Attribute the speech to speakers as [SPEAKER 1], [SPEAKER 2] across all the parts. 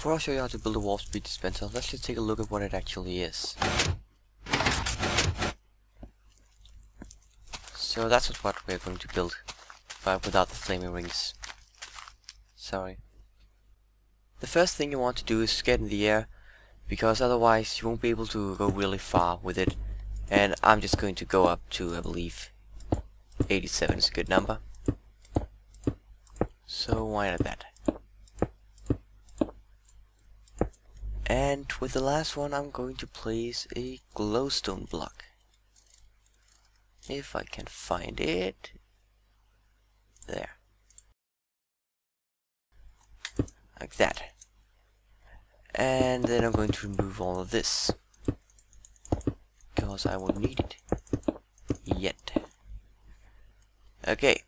[SPEAKER 1] before I show you how to build a warp speed dispenser, let's just take a look at what it actually is. So that's what we're going to build, but without the flaming rings. Sorry. The first thing you want to do is get in the air, because otherwise you won't be able to go really far with it. And I'm just going to go up to, I believe, 87 is a good number. So why not that? And with the last one I'm going to place a glowstone block. If I can find it. There. Like that. And then I'm going to remove all of this, because I won't need it yet. Okay.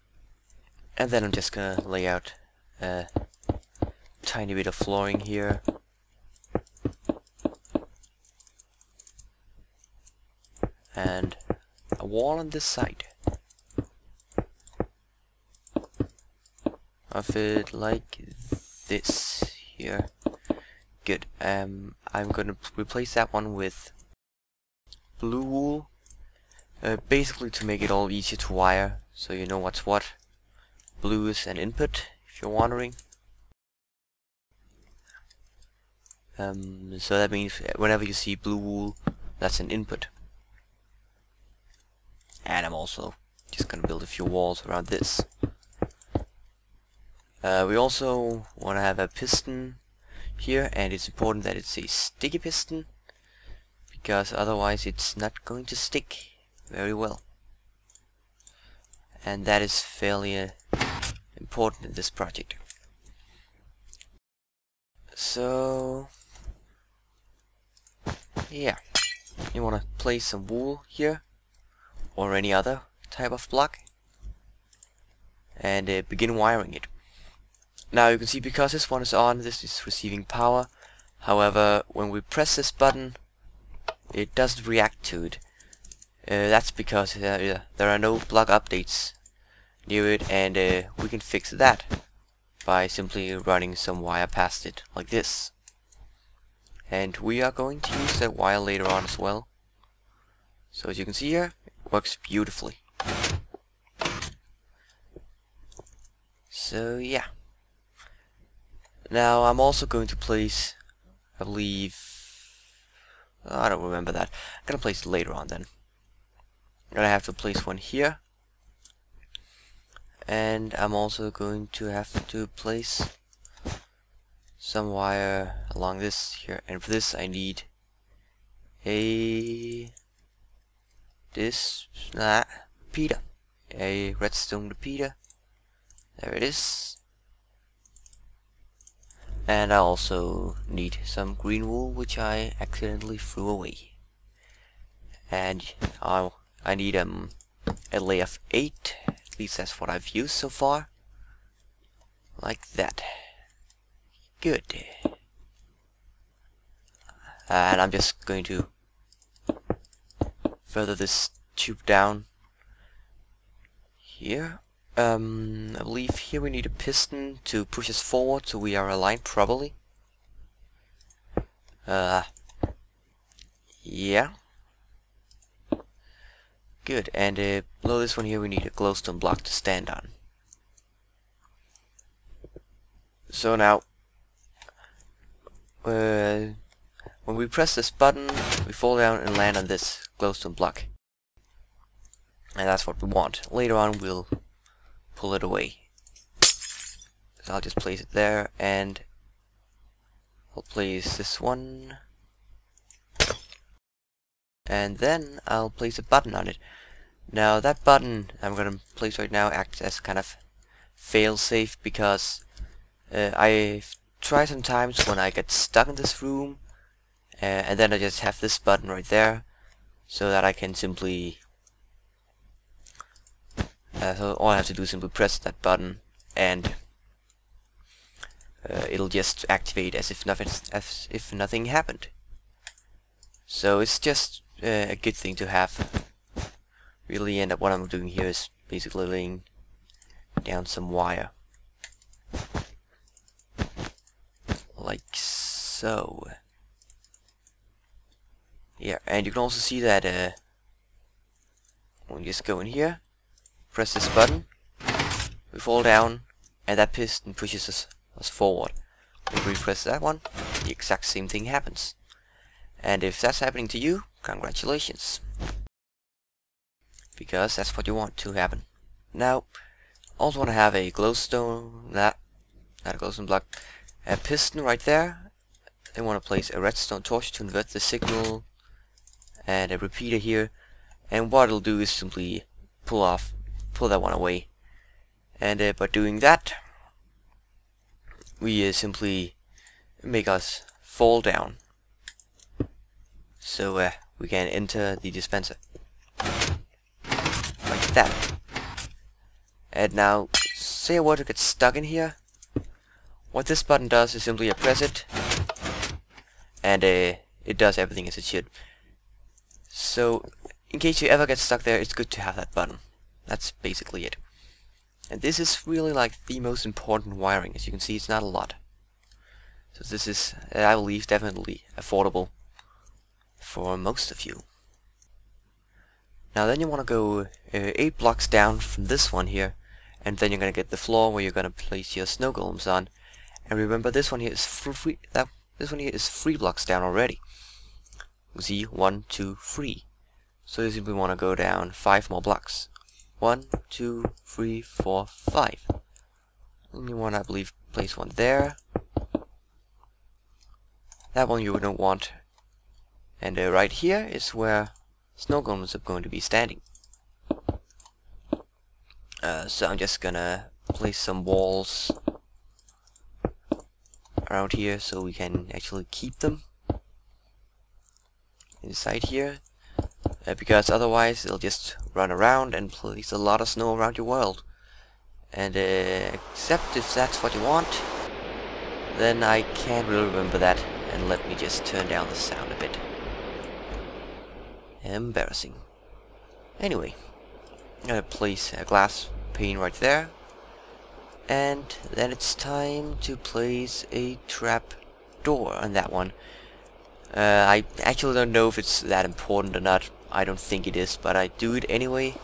[SPEAKER 1] And then I'm just gonna lay out a tiny bit of flooring here. And a wall on this side of it like this here. Good. I'm gonna replace that one with blue wool, basically to make it all easier to wire, so you know what's what. Blue is an input, if you're wondering. So that means whenever you see blue wool, that's an input. And I'm also just gonna build a few walls around this. We also want to have a piston here, and it's important that it's a sticky piston, because otherwise it's not going to stick very well. And that is fairly important in this project. So yeah, you want to place some wool here, or any other type of block, and begin wiring it. Now you can see, because this one is on, this is receiving power. However, when we press this button, it doesn't react to it. That's because there are no block updates near it, and we can fix that by simply running some wire past it, like this. And we are going to use that wire later on as well. So as you can see here, it works beautifully. So yeah. Now I'm also going to place, I believe, I don't remember that. I'm gonna place it later on then. I'm gonna have to place one here. And I'm also going to have to place some wire along this here. And for this I need a repeater. A redstone repeater. There it is. And I also need some green wool, which I accidentally threw away. And I need a lay of 8. At least that's what I've used so far. Like that. Good. And I'm just going to further this tube down here. I believe here we need a piston to push us forward so we are aligned properly. Yeah. Good, and below this one here we need a glowstone block to stand on. So now, when we press this button, we fall down and land on this glowstone block. And that's what we want. Later on we'll pull it away. So I'll just place it there, and I'll place this one, and then I'll place a button on it. Now that button I'm gonna place right now acts as kind of fail-safe, because I've tried sometimes when I get stuck in this room, and then I just have this button right there, so that I can simply so all I have to do is simply press that button, and it'll just activate as if nothing happened. So it's just a good thing to have. Really, and what I'm doing here is basically laying down some wire, like So yeah, and you can also see that when you just go in here, press this button, we fall down, and that piston pushes us forward. If we press that one, the exact same thing happens. And if that's happening to you, congratulations, because that's what you want to happen. Now, also want to have a glowstone, not a glowstone block, a piston right there. Then want to place a redstone torch to invert the signal, and a repeater here. And what it'll do is simply pull that one away. And by doing that, we simply make us fall down, so we can enter the dispenser like that. And now, say I were to get stuck in here, what this button does is simply I press it, and it does everything as it should. So in case you ever get stuck there, it's good to have that button. That's basically it. And this is really like the most important wiring. As you can see, it's not a lot. So this is, I believe, definitely affordable for most of you. Now then you want to go 8 blocks down from this one here, and then you're going to get the floor where you're going to place your snow golems on. And remember, this one here is this one here is 3 blocks down already. You see, 1, 2, 3. So you simply want to go down 5 more blocks. 1, 2, 3, 4, 5. And you want to, I believe, place one there. That one you don't want. And right here is where snow golems are going to be standing. So I'm just gonna place some walls around here so we can actually keep them inside here. Because otherwise they'll just run around and place a lot of snow around your world. And except if that's what you want, then I can't really remember that. And let me just turn down the sound a bit. Embarrassing. Anyway, I'm gonna place a glass pane right there. And then it's time to place a trap door on that one. I actually don't know if it's that important or not. I don't think it is, but I do it anyway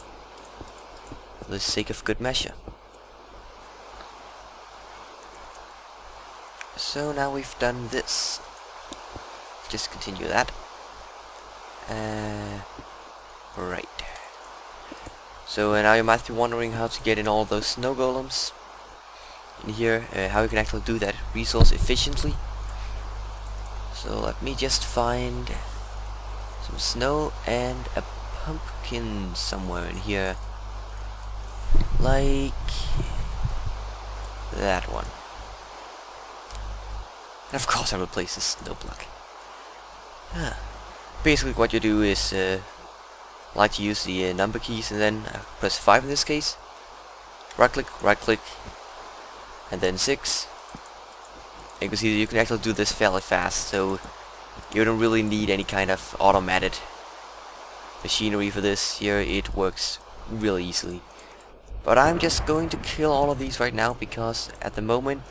[SPEAKER 1] for the sake of good measure. So now we've done this. Just continue that. Right. So now you might be wondering how to get in all those snow golems in here, how you can actually do that resource efficiently. So let me just find some snow and a pumpkin somewhere in here, like that one. And of course I will place this snow block. Basically what you do is like to use the number keys and then press 5 in this case, right click, and then 6. You can see that you can actually do this fairly fast, so you don't really need any kind of automated machinery for this. Here it works really easily. But I'm just going to kill all of these right now because at the moment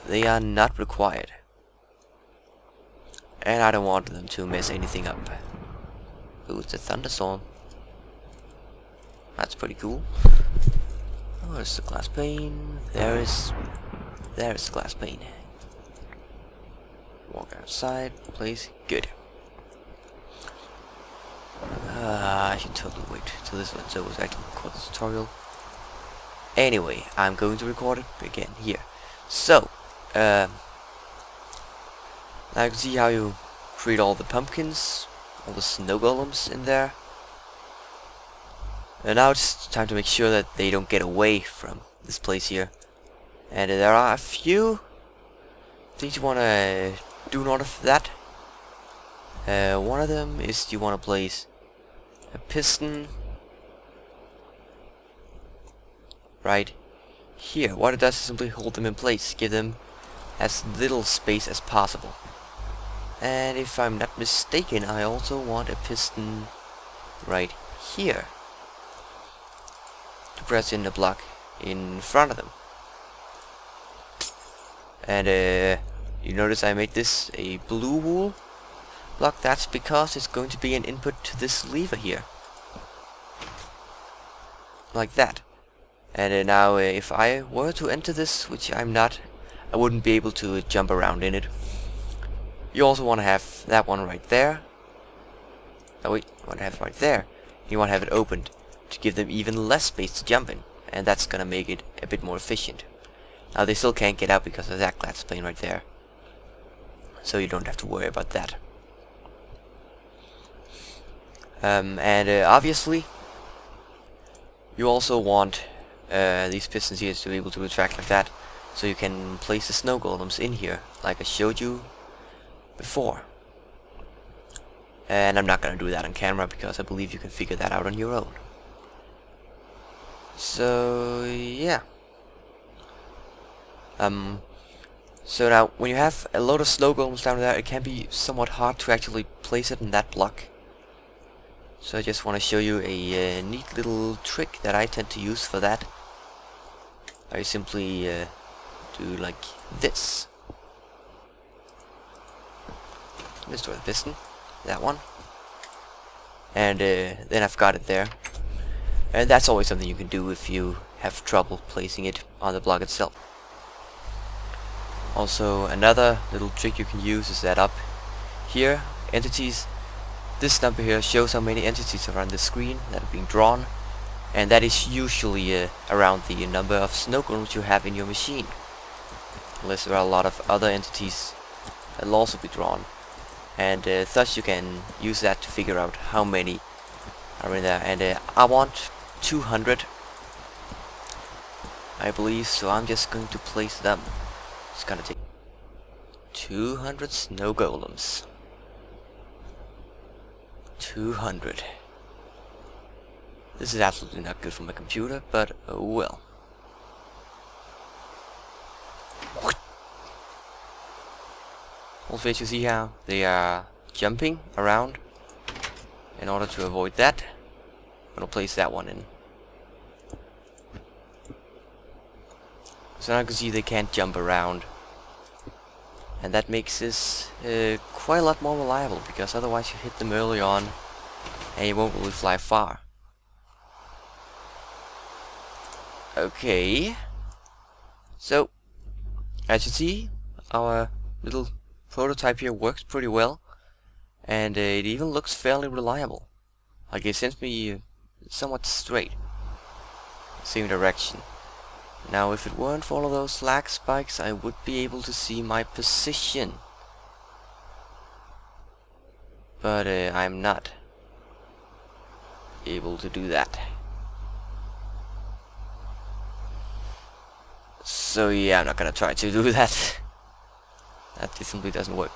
[SPEAKER 1] they are not required. And I don't want them to mess anything up. Ooh, it's a thunderstorm. That's pretty cool. Oh, there's the glass pane. There's the glass pane. Walk outside, place. Good. I should totally wait till this one's over so I can record the tutorial. Anyway, I'm going to record it again here. So, now you can see how you create all the pumpkins, all the snow golems in there. And now it's time to make sure that they don't get away from this place here. And there are a few things you want to do in order for that. One of them is you want to place a piston right here. What it does is simply hold them in place, give them as little space as possible. And if I'm not mistaken, I also want a piston right here to press in the block in front of them. And You notice I made this a blue wool block. That's because it's going to be an input to this lever here. Like that. And now if I were to enter this, which I'm not, I wouldn't be able to jump around in it. You also want to have that one right there. Oh wait, you want to have it right there. You want to have it opened to give them even less space to jump in. And that's gonna make it a bit more efficient. Now they still can't get out because of that glass plane right there. So you don't have to worry about that. Obviously, you also want these pistons here to be able to retract like that. So you can place the snow golems in here, like I showed you before. And I'm not gonna do that on camera because I believe you can figure that out on your own. So yeah. So now when you have a load of snow golems down there, it can be somewhat hard to actually place it in that block. So I just want to show you a neat little trick that I tend to use for that. I simply do like this. Destroy the piston, that one, and then I've got it there. And that's always something you can do if you have trouble placing it on the block itself. Also, another little trick you can use is that up here, entities, this number here shows how many entities are on the screen that are being drawn, and that is usually around the number of snow golems you have in your machine. Unless there are a lot of other entities that will also be drawn. And thus you can use that to figure out how many are in there. And I want 200, I believe, so I'm just going to place them. It's gonna take 200 snow golems. 200. This is absolutely not good for my computer, but oh well. Also, as you see how they are jumping around. In order to avoid that, I'm gonna place that one in. So now you can see they can't jump around. And that makes this quite a lot more reliable, because otherwise you hit them early on and you won't really fly far. Okay. So, as you see, our little prototype here works pretty well. And it even looks fairly reliable. Like it sends me somewhat straight. Same direction. Now if it weren't for all of those lag spikes, I would be able to see my position. But I'm not able to do that. So yeah, I'm not gonna try to do that. That simply doesn't work.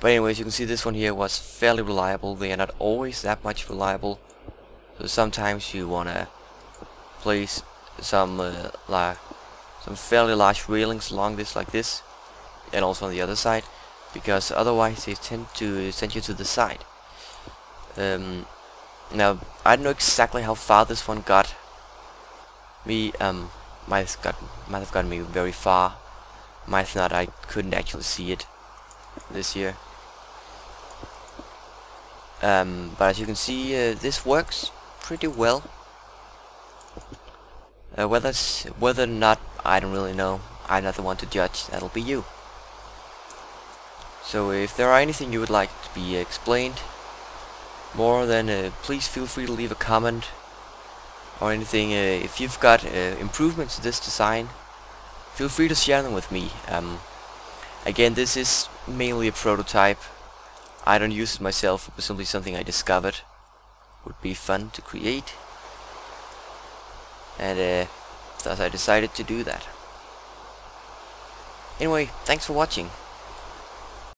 [SPEAKER 1] But anyways, you can see this one here was fairly reliable. They are not always that much reliable. So sometimes you wanna place some fairly large railings along this, like this, and also on the other side, because otherwise they tend to send you to the side. Now I don't know exactly how far this one got me. Might have gotten me very far. Might have not. I couldn't actually see it this year. But as you can see, this works pretty well. Whether or not, I don't really know. I'm not the one to judge. That'll be you. So if there are anything you would like to be explained more, then please feel free to leave a comment or anything. If you've got improvements to this design, feel free to share them with me. Again, this is mainly a prototype. I don't use it myself. It was simply something I discovered would be fun to create, and thus I decided to do that. Anyway, thanks for watching.